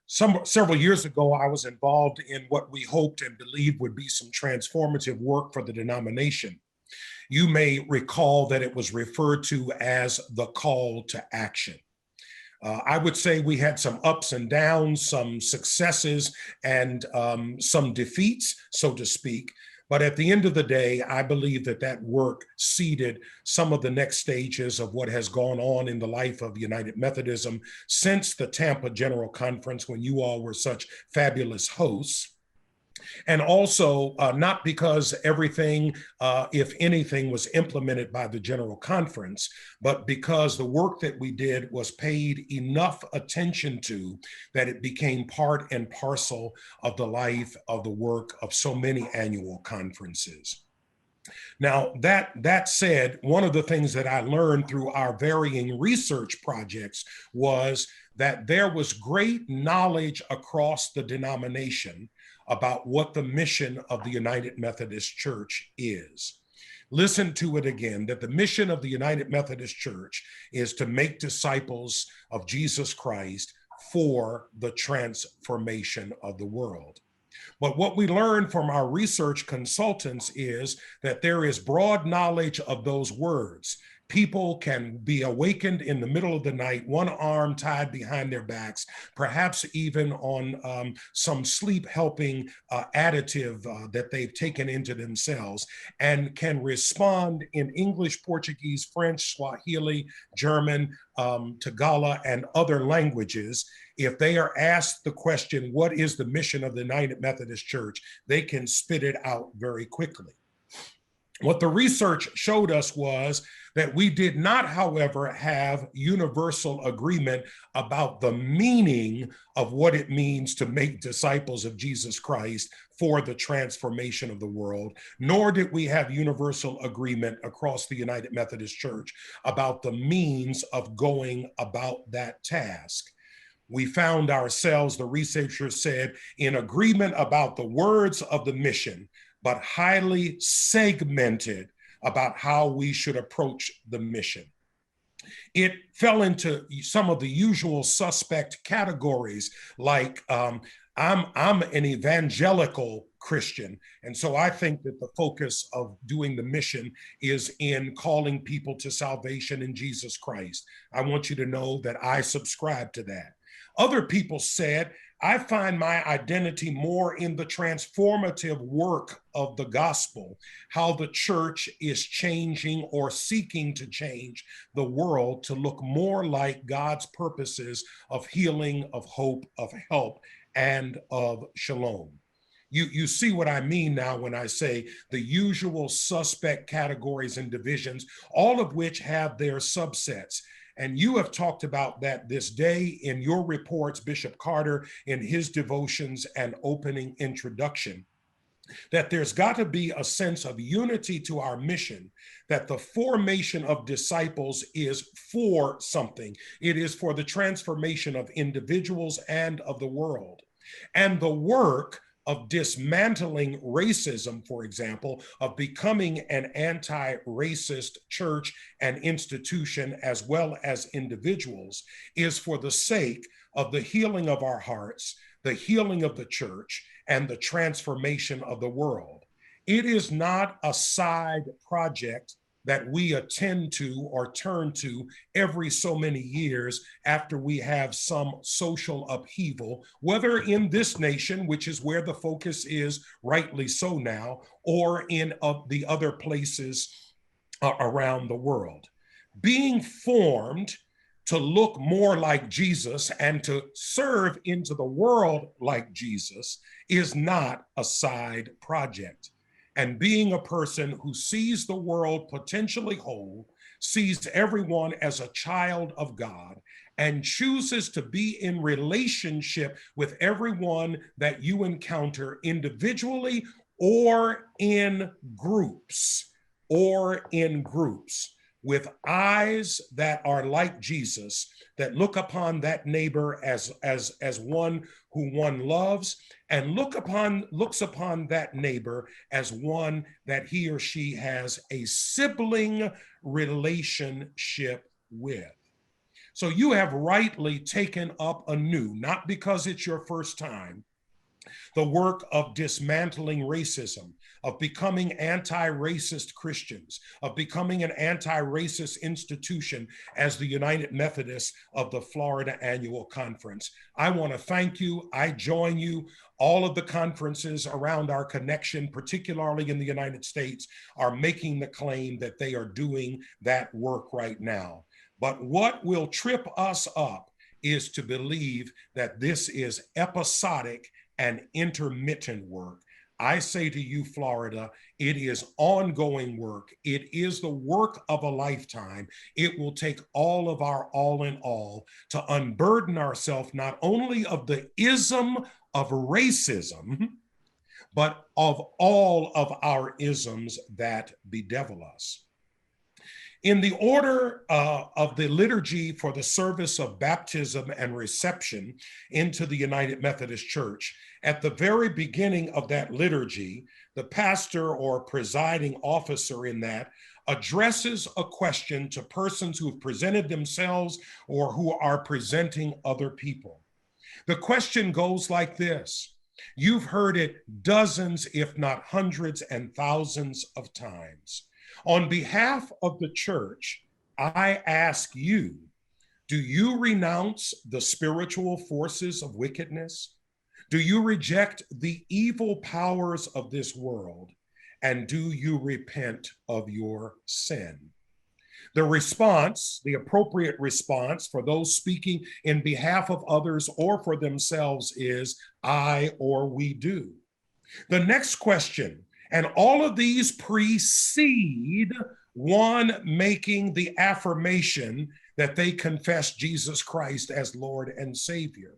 Several years ago, I was involved in what we hoped and believed would be some transformative work for the denomination. You may recall that it was referred to as the call to action. I would say we had some ups and downs, some successes, and some defeats, so to speak. But at the end of the day, I believe that that work seeded some of the next stages of what has gone on in the life of United Methodism since the Tampa General Conference, when you all were such fabulous hosts. And also, not because everything, if anything, was implemented by the General Conference, but because the work that we did was paid enough attention to that it became part and parcel of the life of the work of so many annual conferences. Now, that said, one of the things that I learned through our varying research projects was that there was great knowledge across the denomination about what the mission of the United Methodist Church is. Listen to it again, that the mission of the United Methodist Church is to make disciples of Jesus Christ for the transformation of the world. But what we learned from our research consultants is that there is broad knowledge of those words. People can be awakened in the middle of the night, one arm tied behind their backs, perhaps even on some sleep helping additive that they've taken into themselves, and can respond in English, Portuguese, French, Swahili, German, Tagalog, and other languages. If they are asked the question, what is the mission of the United Methodist Church, they can spit it out very quickly. What the research showed us was that we did not, however, have universal agreement about the meaning of what it means to make disciples of Jesus Christ for the transformation of the world, nor did we have universal agreement across the United Methodist Church about the means of going about that task. We found ourselves, the researchers said, in agreement about the words of the mission, but highly segmented about how we should approach the mission. It fell into some of the usual suspect categories, like I'm an evangelical Christian, and so I think that the focus of doing the mission is in calling people to salvation in Jesus Christ. I want you to know that I subscribe to that. Other people said, I find my identity more in the transformative work of the gospel, how the church is changing or seeking to change the world to look more like God's purposes of healing, of hope, of help, and of shalom. You see what I mean now when I say the usual suspect categories and divisions, all of which have their subsets. And you have talked about that this day in your reports, Bishop Carter, in his devotions and opening introduction, that there's got to be a sense of unity to our mission, that the formation of disciples is for something. It is for the transformation of individuals and of the world. And the work of dismantling racism, for example, of becoming an anti-racist church and institution as well as individuals, is for the sake of the healing of our hearts, the healing of the church, and the transformation of the world. It is not a side project that we attend to or turn to every so many years after we have some social upheaval, whether in this nation, which is where the focus is rightly so now, or in the other places around the world. Being formed to look more like Jesus and to serve into the world like Jesus is not a side project. And being a person who sees the world potentially whole, sees everyone as a child of God, and chooses to be in relationship with everyone that you encounter individually or in groups, with eyes that are like Jesus, that look upon that neighbor as one who one loves, and looks upon that neighbor as one that he or she has a sibling relationship with. So you have rightly taken up anew, not because it's your first time, the work of dismantling racism, of becoming anti-racist Christians, of becoming an anti-racist institution as the United Methodists of the Florida Annual Conference. I want to thank you. I join you. All of the conferences around our connection, particularly in the United States, are making the claim that they are doing that work right now. But what will trip us up is to believe that this is episodic and intermittent work. I say to you, Florida, it is ongoing work. It is the work of a lifetime. It will take all of our all in all to unburden ourselves not only of the ism of racism, but of all of our isms that bedevil us. In the order of the liturgy for the service of baptism and reception into the United Methodist Church, at the very beginning of that liturgy, the pastor or presiding officer in that addresses a question to persons who have presented themselves or who are presenting other people. The question goes like this. You've heard it dozens, if not hundreds and thousands of times. On behalf of the church, I ask you, do you renounce the spiritual forces of wickedness? Do you reject the evil powers of this world? And do you repent of your sin? The response, the appropriate response for those speaking in behalf of others or for themselves is, I or we do. The next question, and all of these precede one making the affirmation that they confess Jesus Christ as Lord and Savior.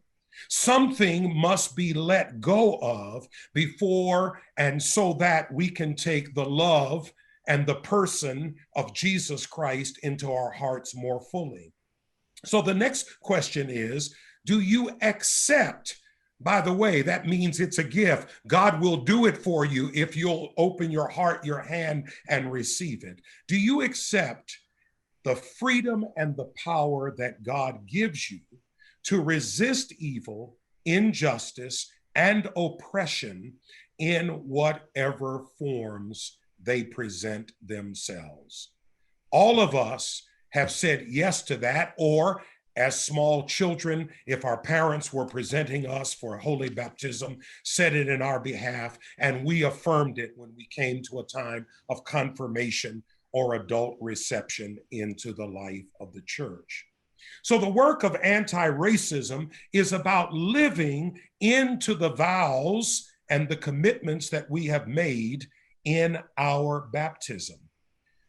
Something must be let go of before, and so that we can take the love and the person of Jesus Christ into our hearts more fully. So the next question is, do you accept? By the way, that means it's a gift. God will do it for you if you'll open your heart, your hand, and receive it. Do you accept the freedom and the power that God gives you to resist evil, injustice, and oppression in whatever forms they present themselves? All of us have said yes to that, or as small children, if our parents were presenting us for holy baptism, said it in our behalf, and we affirmed it when we came to a time of confirmation or adult reception into the life of the church. So the work of anti-racism is about living into the vows and the commitments that we have made in our baptism.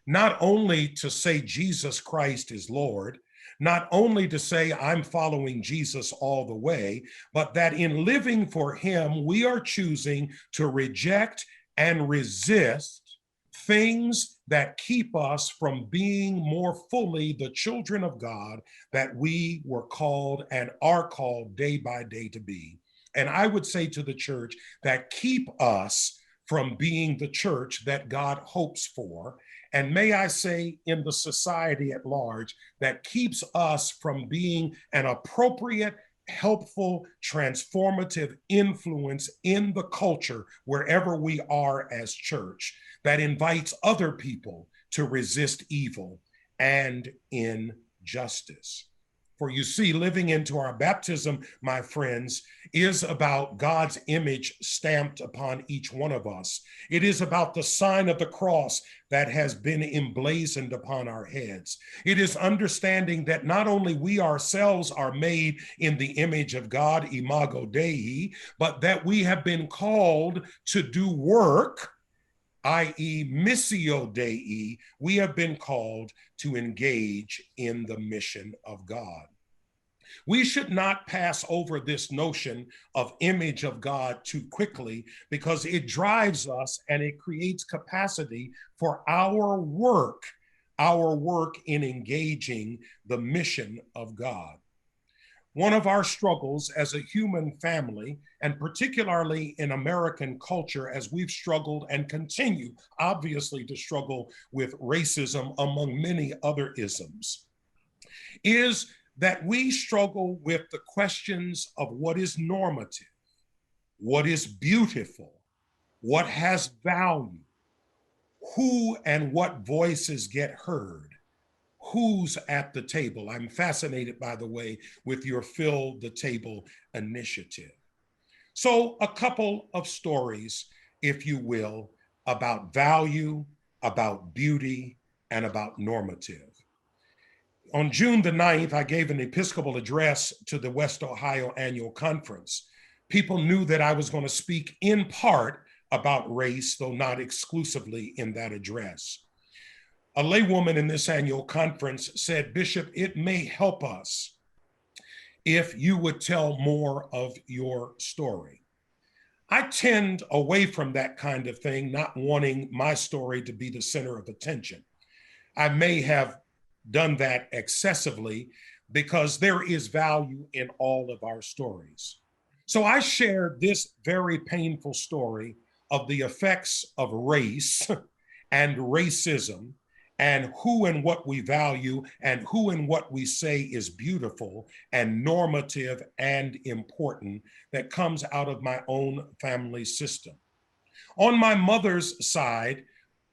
Not only to say Jesus Christ is Lord, not only to say I'm following Jesus all the way, but that in living for him, we are choosing to reject and resist things that keep us from being more fully the children of God that we were called and are called day by day to be. And I would say to the church that keep us from being the church that God hopes for. And may I say in the society at large, that keeps us from being an appropriate, helpful, transformative influence in the culture wherever we are as church, that invites other people to resist evil and injustice. For you see, living into our baptism, my friends, is about God's image stamped upon each one of us. It is about the sign of the cross that has been emblazoned upon our heads. It is understanding that not only we ourselves are made in the image of God, imago Dei, but that we have been called to do work, i.e. missio Dei. We have been called to engage in the mission of God. We should not pass over this notion of image of God too quickly, because it drives us and it creates capacity for our work in engaging the mission of God. One of our struggles as a human family, and particularly in American culture, as we've struggled and continue, obviously, to struggle with racism among many other isms, is that we struggle with the questions of what is normative, what is beautiful, what has value, who and what voices get heard, who's at the table. I'm fascinated, by the way, with your Fill the Table initiative. So a couple of stories, if you will, about value, about beauty, and about normative. On June the 9th, I gave an Episcopal address to the West Ohio Annual Conference. People knew that I was going to speak in part about race, though not exclusively in that address. A laywoman in this annual conference said, "Bishop, it may help us if you would tell more of your story." I tend away from that kind of thing, not wanting my story to be the center of attention. I may have done that excessively because there is value in all of our stories. So I shared this very painful story of the effects of race and racism and who and what we value and who and what we say is beautiful and normative and important that comes out of my own family system. On my mother's side,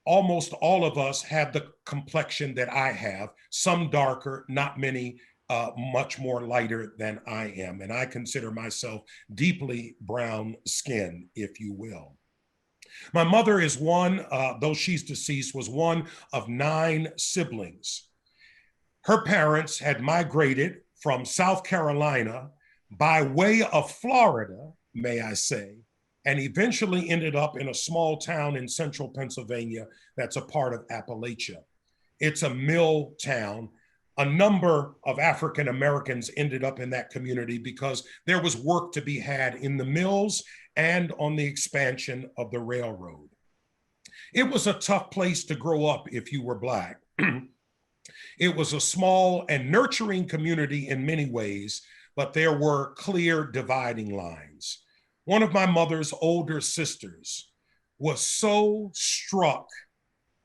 almost all of us have the complexion that I have, some darker, not many, much more lighter than I am. And I consider myself deeply brown skinned, if you will. My mother is one, though she's deceased, was one of 9 siblings. Her parents had migrated from South Carolina by way of Florida, may I say, and eventually ended up in a small town in central Pennsylvania that's a part of Appalachia. It's a mill town. A number of African Americans ended up in that community because there was work to be had in the mills and on the expansion of the railroad. It was a tough place to grow up if you were Black. It was a small and nurturing community in many ways, but there were clear dividing lines. One of my mother's older sisters was so struck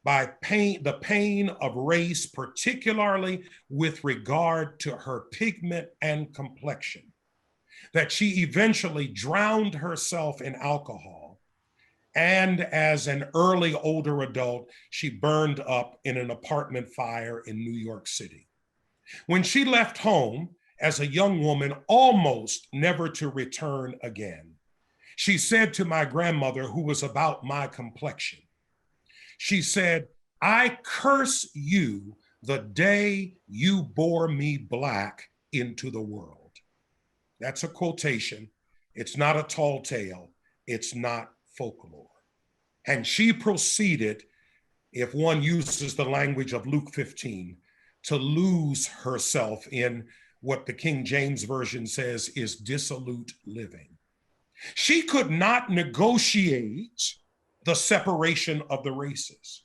by the pain of race, particularly with regard to her pigment and complexion, that she eventually drowned herself in alcohol. And as an early older adult, she burned up in an apartment fire in New York City. When she left home as a young woman, almost never to return again, she said to my grandmother, who was about my complexion, she said, "I curse you the day you bore me Black into the world." That's a quotation. It's not a tall tale. It's not folklore. And she proceeded, if one uses the language of Luke 15, to lose herself in what the King James Version says is dissolute living. She could not negotiate the separation of the races.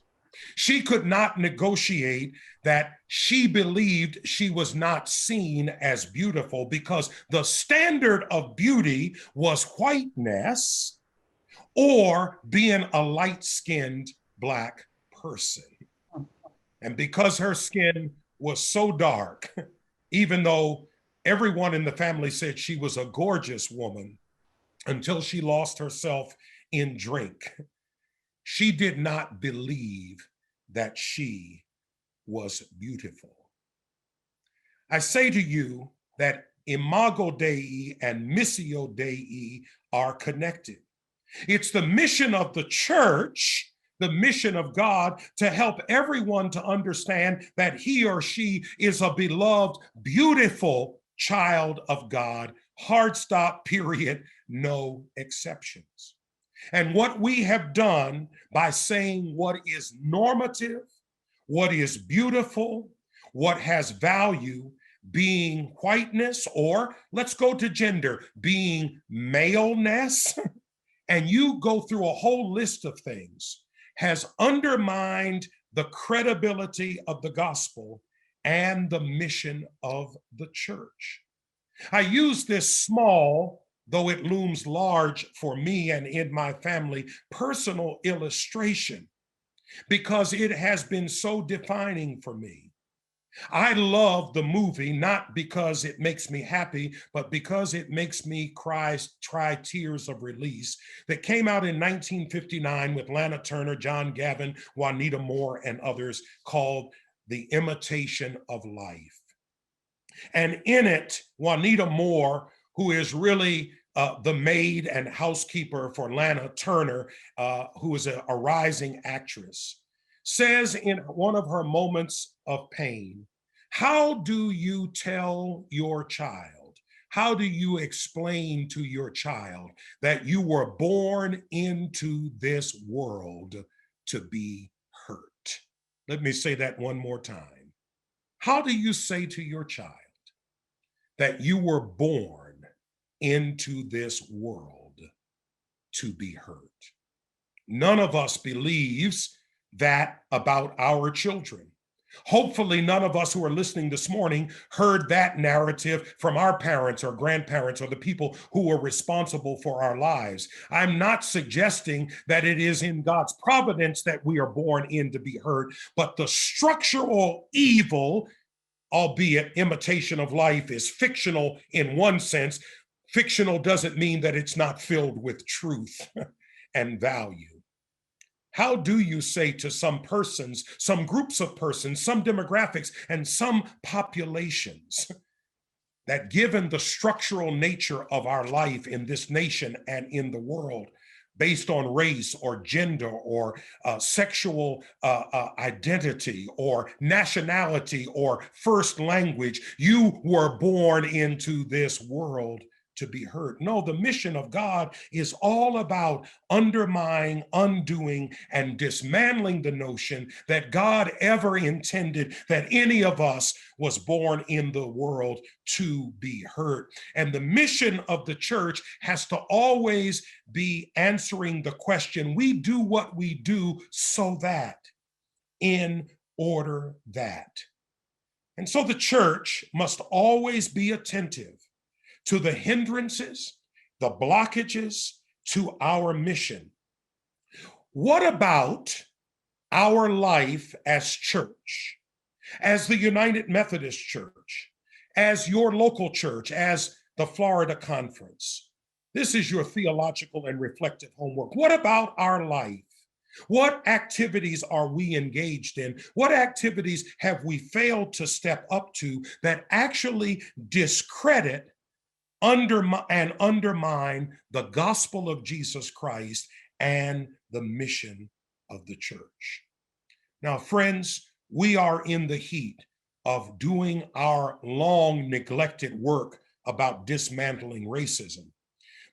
She could not negotiate that she believed she was not seen as beautiful because the standard of beauty was whiteness or being a light-skinned Black person. And because her skin was so dark, even though everyone in the family said she was a gorgeous woman until she lost herself in drink, she did not believe that she was beautiful. I say to you that Imago Dei and Missio Dei are connected. It's the mission of the church, the mission of God, to help everyone to understand that he or she is a beloved, beautiful child of God. Hard stop, period, no exceptions. And what we have done by saying what is normative, what is beautiful, what has value, being whiteness, or let's go to gender, being maleness, and you go through a whole list of things, has undermined the credibility of the gospel and the mission of the church. I use this small, though it looms large for me and in my family, personal illustration because it has been so defining for me. I love the movie, not because it makes me happy, but because it makes me try tears of release, that came out in 1959 with Lana Turner, John Gavin, Juanita Moore, and others, called The Imitation of Life. And in it, Juanita Moore, who is really the maid and housekeeper for Lana Turner, who is a rising actress, says in one of her moments of pain, how do you tell your child? How do you explain to your child that you were born into this world to be hurt? Let me say that one more time. How do you say to your child that you were born into this world to be hurt? None of us believes that about our children. Hopefully, none of us who are listening this morning heard that narrative from our parents or grandparents or the people who were responsible for our lives. I'm not suggesting that it is in God's providence that we are born in to be hurt, but the structural evil, albeit imitation of life, is fictional in one sense. Fictional doesn't mean that it's not filled with truth and value. How do you say to some persons, some groups of persons, some demographics, and some populations that given the structural nature of our life in this nation and in the world, based on race or gender or sexual identity or nationality or first language, you were born into this world to be hurt? No, the mission of God is all about undermining, undoing, and dismantling the notion that God ever intended that any of us was born in the world to be hurt. And the mission of the church has to always be answering the question, we do what we do so that, in order that. And so the church must always be attentive to the hindrances, the blockages to our mission. What about our life as church, as the United Methodist Church, as your local church, as the Florida Conference? This is your theological and reflective homework. What about our life? What activities are we engaged in? What activities have we failed to step up to that actually discredit and undermine the gospel of Jesus Christ and the mission of the church? Now, friends, we are in the heat of doing our long neglected work about dismantling racism.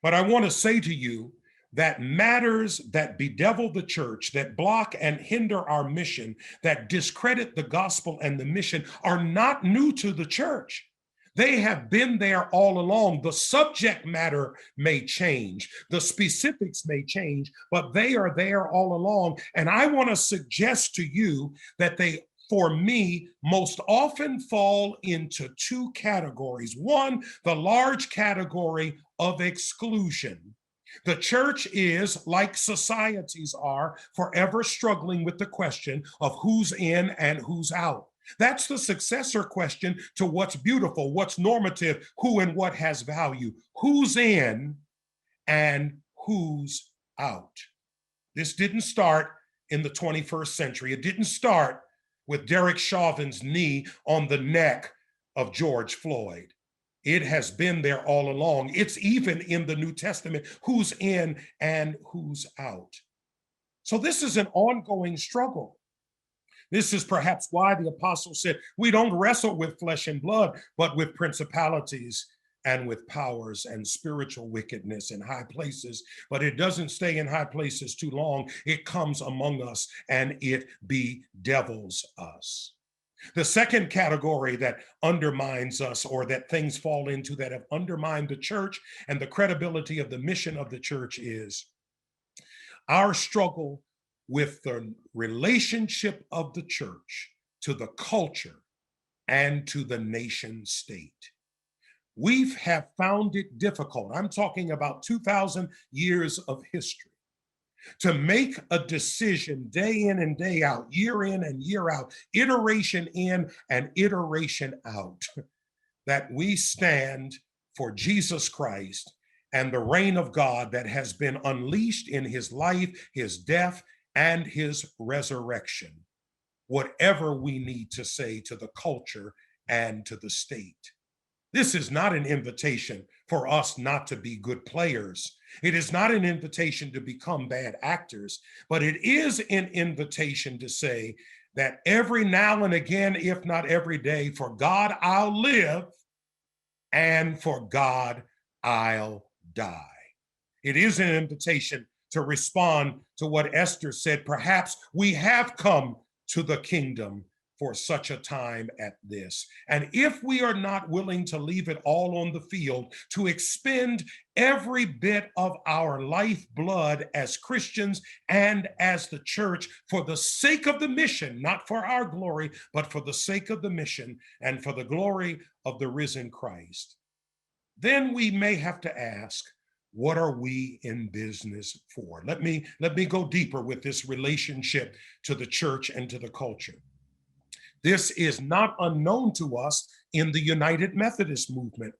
But I want to say to you that matters that bedevil the church, that block and hinder our mission, that discredit the gospel and the mission, are not new to the church. They have been there all along. The subject matter may change, the specifics may change, but they are there all along. And I want to suggest to you that they, for me, most often fall into two categories. One, the large category of exclusion. The church is, like societies are, forever struggling with the question of who's in and who's out. That's the successor question to what's beautiful, what's normative, who and what has value, who's in and who's out. This didn't start in the 21st century. It didn't start with Derek Chauvin's knee on the neck of George Floyd. It has been there all along. It's even in the New Testament, who's in and who's out. So this is an ongoing struggle. This is perhaps why the apostle said, we don't wrestle with flesh and blood, but with principalities and with powers and spiritual wickedness in high places. But it doesn't stay in high places too long. It comes among us and it bedevils us. The second category that undermines us, or that things fall into that have undermined the church and the credibility of the mission of the church, is our struggle with the relationship of the church to the culture and to the nation state. We have found it difficult. I'm talking about 2,000 years of history. to make a decision day in and day out, year in and year out, iteration in and iteration out, that we stand for Jesus Christ and the reign of God that has been unleashed in his life, his death, and his resurrection, whatever we need to say to the culture and to the state. This is not an invitation for us not to be good players. It is not an invitation to become bad actors, but it is an invitation to say that every now and again, if not every day, for God I'll live, and for God I'll die. It is an invitation to respond to what Esther said. Perhaps we have come to the kingdom for such a time at this. And if we are not willing to leave it all on the field, to expend every bit of our lifeblood as Christians and as the church for the sake of the mission, not for our glory, but for the sake of the mission and for the glory of the risen Christ, then we may have to ask, what are we in business for? Let me go deeper with this relationship to the church and to the culture. This is not unknown to us in the United Methodist movement,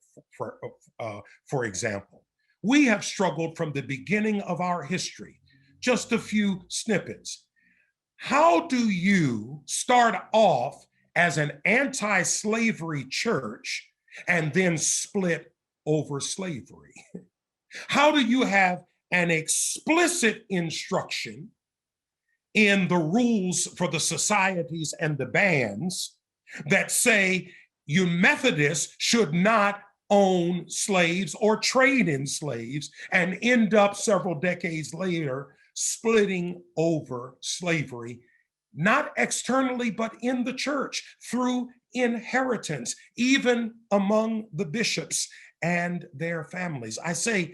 for example. We have struggled from the beginning of our history. Just a few snippets. How do you start off as an anti-slavery church and then split over slavery? How do you have an explicit instruction in the rules for the societies and the bands that say you Methodists should not own slaves or trade in slaves, and end up several decades later splitting over slavery, not externally, but in the church through inheritance, even among the bishops and their families? I say,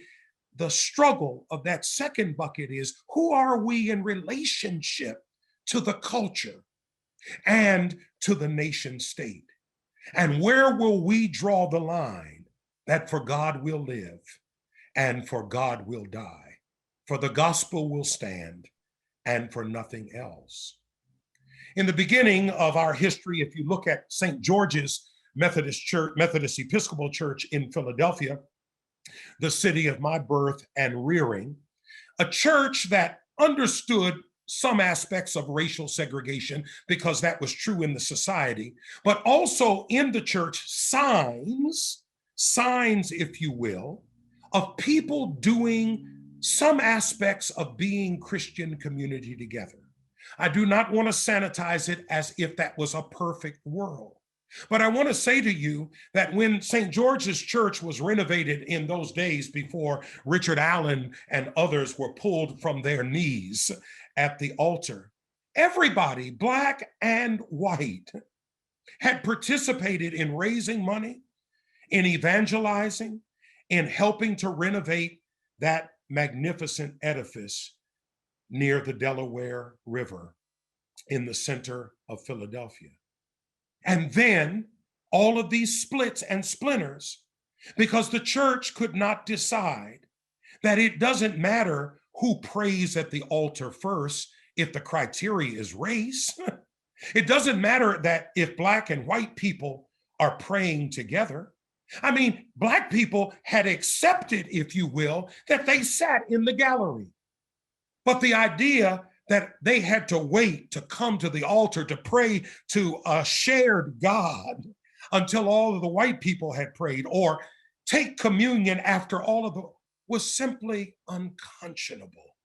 the struggle of that second bucket is, who are we in relationship to the culture and to the nation state? And where will we draw the line that for God will live and for God will die, for the gospel will stand and for nothing else? In the beginning of our history, if you look at St. George's Methodist Church, Methodist Episcopal Church in Philadelphia, the city of my birth and rearing, a church that understood some aspects of racial segregation because that was true in the society, but also in the church signs, if you will, of people doing some aspects of being Christian community together. I do not want to sanitize it as if that was a perfect world. But I want to say to you that when St. George's Church was renovated in those days before Richard Allen and others were pulled from their knees at the altar, everybody, black and white, had participated in raising money, in evangelizing, in helping to renovate that magnificent edifice near the Delaware River in the center of Philadelphia. And then all of these splits and splinters, because the church could not decide that it doesn't matter who prays at the altar first if the criteria is race. It doesn't matter that if black and white people are praying together. I mean, black people had accepted, if you will, that they sat in the gallery. But the idea that they had to wait to come to the altar to pray to a shared God until all of the white people had prayed, or take communion after all of the, was simply unconscionable.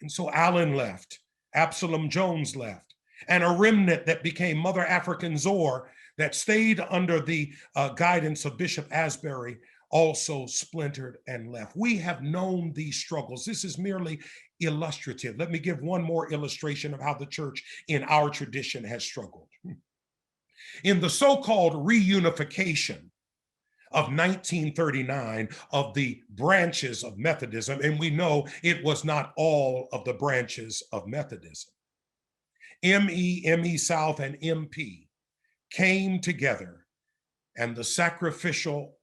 And so Allen left, Absalom Jones left, and a remnant that became Mother African Zor that stayed under the guidance of Bishop Asbury also splintered and left. We have known these struggles. This is merely illustrative. Let me give one more illustration of how the church in our tradition has struggled. In the so-called reunification of 1939 of the branches of Methodism, and we know it was not all of the branches of Methodism, ME South, and MP came together, and the sacrificial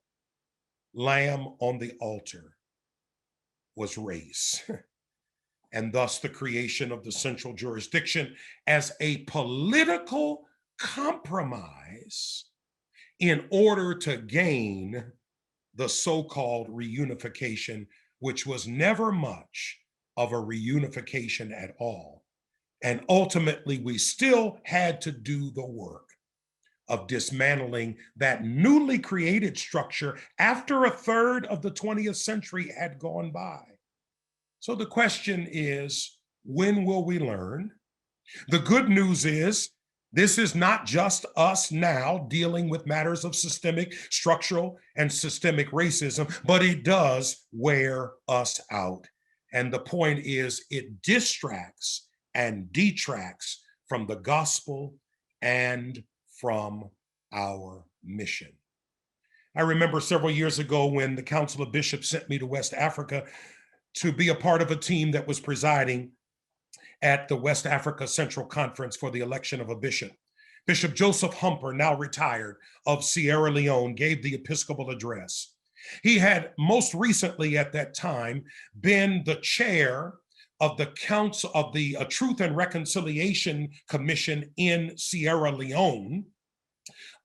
lamb on the altar was race. and thus the creation of the central jurisdiction as a political compromise in order to gain the so-called reunification, which was never much of a reunification at all. And ultimately, we still had to do the work of dismantling that newly created structure after a third of the 20th century had gone by. So the question is, when will we learn? The good news is, this is not just us now dealing with matters of systemic, structural, and systemic racism, but it does wear us out. And the point is, it distracts and detracts from the gospel and from our mission. I remember several years ago when the Council of Bishops sent me to West Africa to be a part of a team that was presiding at the West Africa Central Conference for the election of a bishop. Bishop Joseph Humper, now retired, of Sierra Leone, gave the Episcopal address. He had most recently at that time been the chair of the Council of the Truth and Reconciliation Commission in Sierra Leone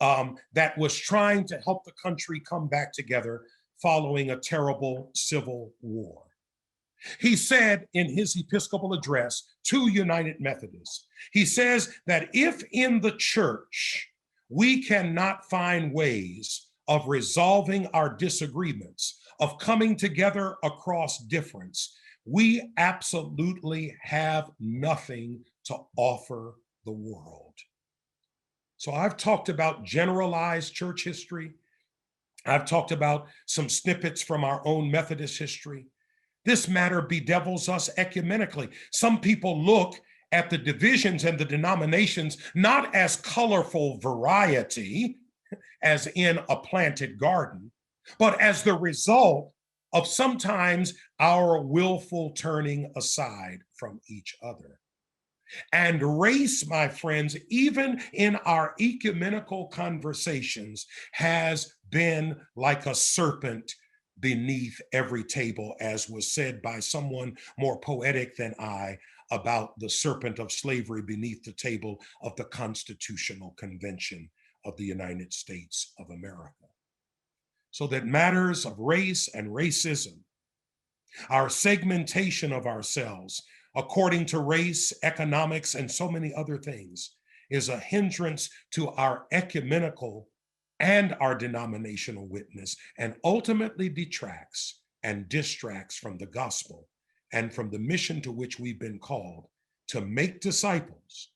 that was trying to help the country come back together following a terrible civil war. He said in his Episcopal address to United Methodists, he says that if in the church we cannot find ways of resolving our disagreements, of coming together across difference, we absolutely have nothing to offer the world. So I've talked about generalized church history. I've talked about some snippets from our own Methodist history. This matter bedevils us ecumenically. Some people look at the divisions and the denominations not as colorful variety, as in a planted garden, but as the result of sometimes our willful turning aside from each other. And race, my friends, even in our ecumenical conversations, has been like a serpent beneath every table, as was said by someone more poetic than I about the serpent of slavery beneath the table of the Constitutional Convention of the United States of America. So that matters of race and racism, our segmentation of ourselves according to race, economics, and so many other things, is a hindrance to our ecumenical and our denominational witness, and ultimately detracts and distracts from the gospel and from the mission to which we've been called, to make disciples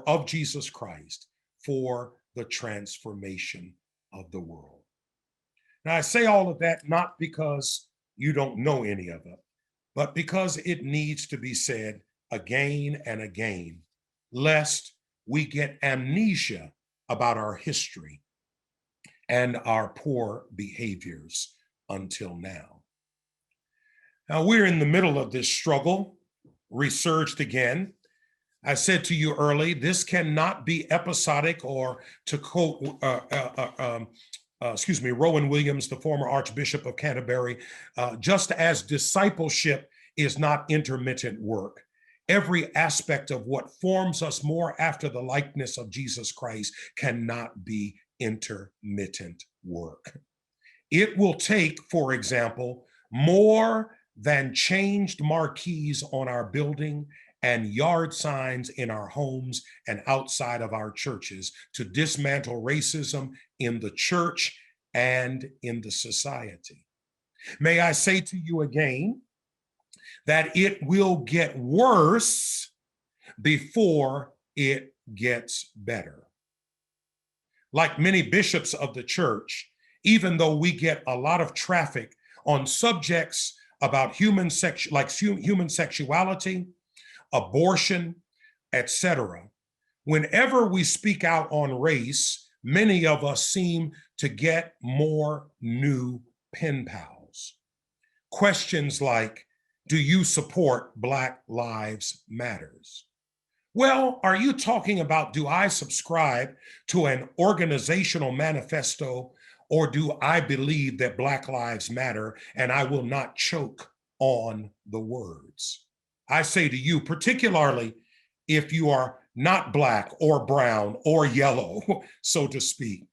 of Jesus Christ for the transformation of the world. Now, I say all of that not because you don't know any of it, but because it needs to be said again and again, lest we get amnesia about our history and our poor behaviors until now. Now, we're in the middle of this struggle, resurged again. I said to you early, this cannot be episodic, or to quote Rowan Williams, the former Archbishop of Canterbury, just as discipleship is not intermittent work, every aspect of what forms us more after the likeness of Jesus Christ cannot be intermittent work. It will take, for example, more than changed marquees on our building and yard signs in our homes and outside of our churches to dismantle racism in the church and in the society. May I say to you again that it will get worse before it gets better. Like many bishops of the church, even though we get a lot of traffic on subjects about human sexuality, abortion, etc., whenever we speak out on race, many of us seem to get more new pen pals. Questions like, do you support Black Lives Matters? Well, are you talking about, do I subscribe to an organizational manifesto, or do I believe that Black Lives Matter and I will not choke on the words? I say to you, particularly if you are not black or brown or yellow, so to speak,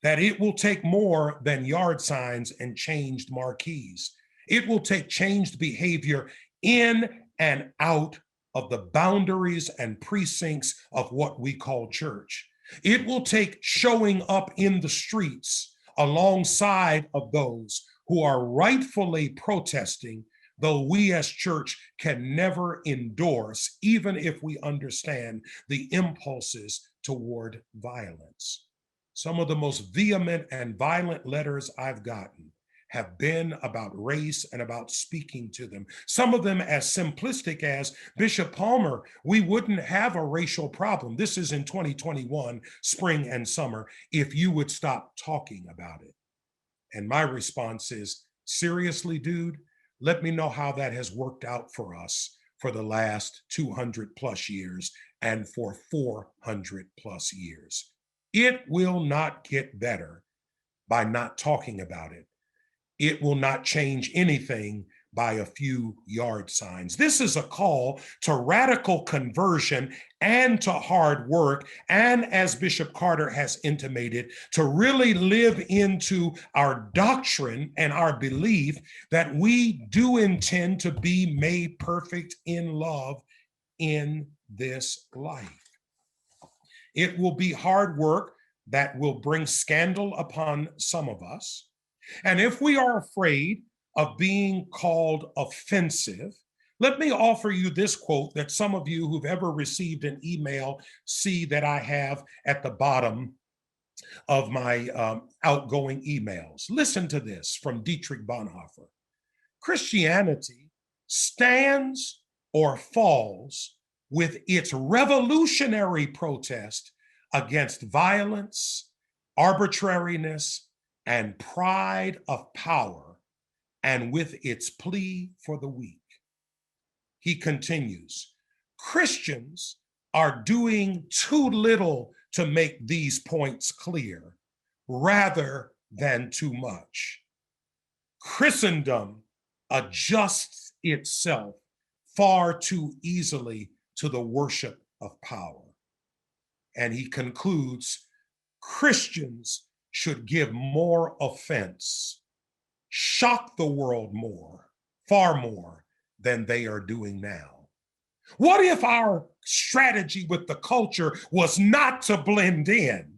that it will take more than yard signs and changed marquees. It will take changed behavior in and out of the boundaries and precincts of what we call church. It will take showing up in the streets alongside of those who are rightfully protesting, though we as church can never endorse, even if we understand the impulses toward violence. Some of the most vehement and violent letters I've gotten have been about race and about speaking to them. Some of them as simplistic as, Bishop Palmer, we wouldn't have a racial problem. This is in 2021, spring and summer, if you would stop talking about it. And my response is, seriously, dude, let me know how that has worked out for us for the last 200 plus years and for 400 plus years. It will not get better by not talking about it. It will not change anything by a few yard signs. This is a call to radical conversion and to hard work, and as Bishop Carter has intimated, to really live into our doctrine and our belief that we do intend to be made perfect in love in this life. It will be hard work that will bring scandal upon some of us. And if we are afraid of being called offensive, let me offer you this quote that some of you who've ever received an email see that I have at the bottom of my outgoing emails. Listen to this from Dietrich Bonhoeffer. Christianity stands or falls with its revolutionary protest against violence, arbitrariness, and pride of power, and with its plea for the weak. He continues, Christians are doing too little to make these points clear, rather than too much. Christendom adjusts itself far too easily to the worship of power. And he concludes, Christians should give more offense, shock the world more, far more than they are doing now. What if our strategy with the culture was not to blend in,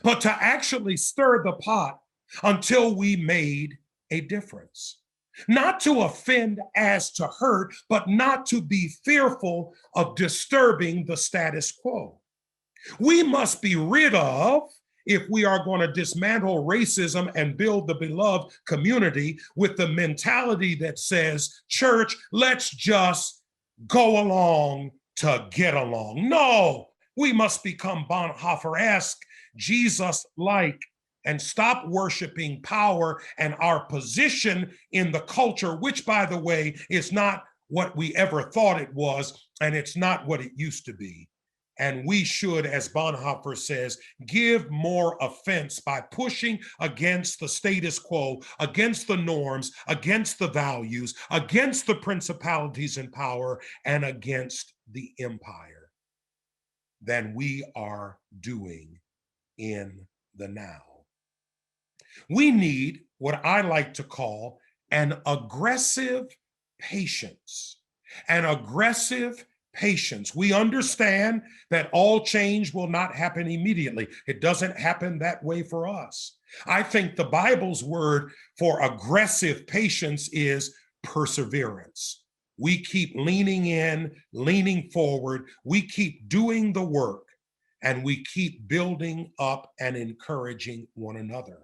but to actually stir the pot until we made a difference? Not to offend as to hurt, but not to be fearful of disturbing the status quo. We must be rid of, if we are going to dismantle racism and build the beloved community, with the mentality that says, church, let's just go along to get along. No, we must become Bonhoeffer-esque, Jesus-like, and stop worshiping power and our position in the culture, which, by the way, is not what we ever thought it was, and it's not what it used to be. And we should, as Bonhoeffer says, give more offense by pushing against the status quo, against the norms, against the values, against the principalities in power, and against the empire than we are doing in the now. We need what I like to call an aggressive patience, an aggressive patience. We understand that all change will not happen immediately. It doesn't happen that way for us. I think the Bible's word for aggressive patience is perseverance. We keep leaning in, leaning forward. We keep doing the work, and we keep building up and encouraging one another.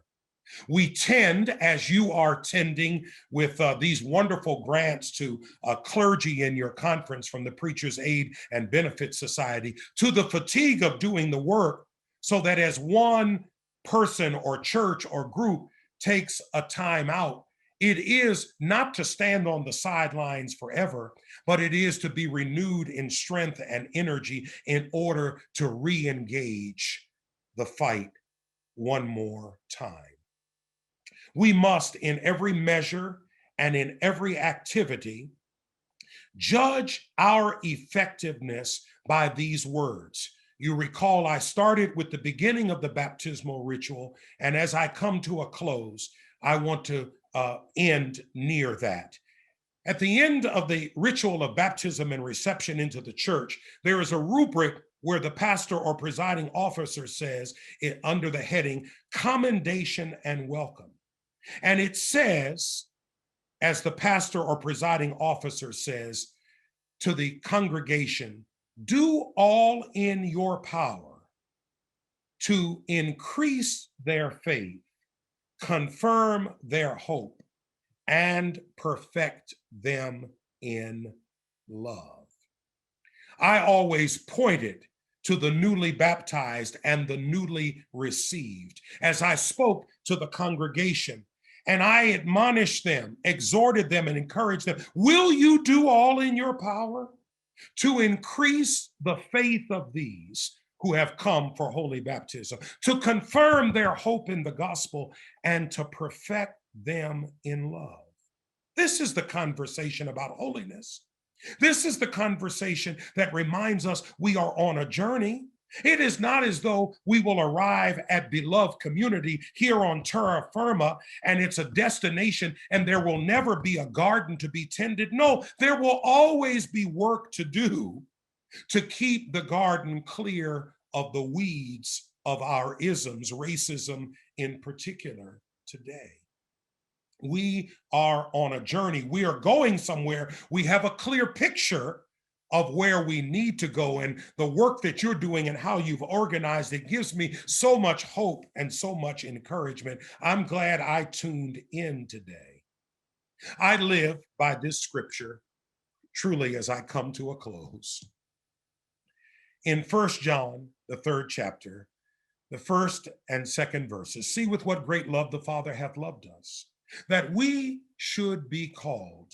We tend, as you are tending with these wonderful grants to clergy in your conference from the Preachers Aid and Benefit Society, to the fatigue of doing the work, so that as one person or church or group takes a time out, it is not to stand on the sidelines forever, but it is to be renewed in strength and energy in order to re-engage the fight one more time. We must, in every measure and in every activity, Judge our effectiveness by these words. You recall I started with the beginning of the baptismal ritual, and as I come to a close, I want to end near that. At the end of the ritual of baptism and reception into the church, there is a rubric where the pastor or presiding officer says, under the heading, commendation and welcome. And it says, as the pastor or presiding officer says to the congregation, do all in your power to increase their faith, confirm their hope, and perfect them in love. I always pointed to the newly baptized and the newly received as I spoke to the congregation, and I admonished them, exhorted them, and encouraged them. Will you do all in your power to increase the faith of these who have come for holy baptism, to confirm their hope in the gospel, and to perfect them in love? This is the conversation about holiness. This is the conversation that reminds us we are on a journey. It is not as though we will arrive at beloved community here on terra firma and it's a destination and there will never be a garden to be tended. No, there will always be work to do to keep the garden clear of the weeds of our isms, racism in particular today. We are on a journey. We are going somewhere. We have a clear picture of where we need to go, and the work that you're doing and how you've organized it gives me so much hope and so much encouragement. I'm glad I tuned in today. I live by this scripture truly as I come to a close. In 1 John, the 3rd chapter, the 1st and 2nd verses, see with what great love the Father hath loved us, that we should be called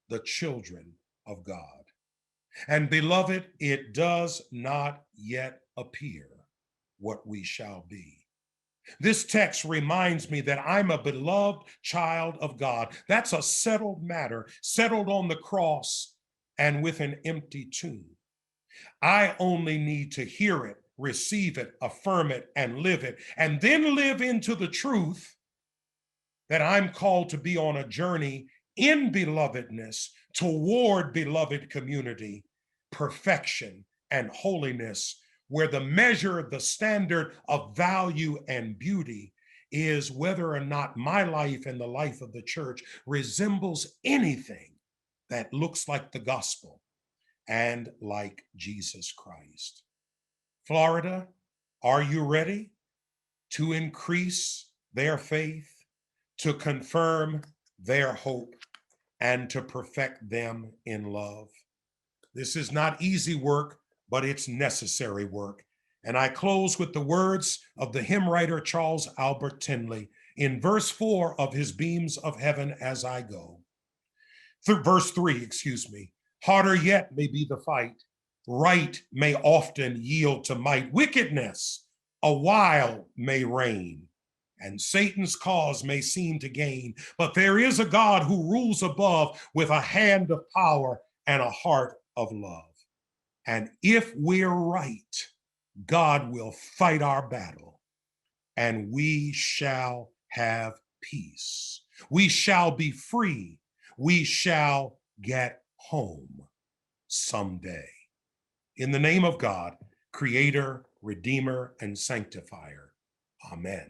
the children of God. And beloved, it does not yet appear what we shall be. This text reminds me that I'm a beloved child of God. That's a settled matter, settled on the cross and with an empty tomb. I only need to hear it, receive it, affirm it, and live it, and then live into the truth that I'm called to be on a journey in belovedness toward beloved community, perfection, and holiness, where the measure, the standard of value and beauty is whether or not my life and the life of the church resembles anything that looks like the gospel and like Jesus Christ. Florida, are you ready to increase their faith, to confirm their hope, and to perfect them in love? This is not easy work, but it's necessary work. And I close with the words of the hymn writer Charles Albert Tindley in verse 4 of his Beams of Heaven As I Go. Verse 3, harder yet may be the fight. Right may often yield to might. Wickedness a while may reign, and Satan's cause may seem to gain. But there is a God who rules above with a hand of power and a heart of love. And if we're right, God will fight our battle, and we shall have peace. We shall be free. We shall get home someday. In the name of God, Creator, Redeemer, and Sanctifier. Amen.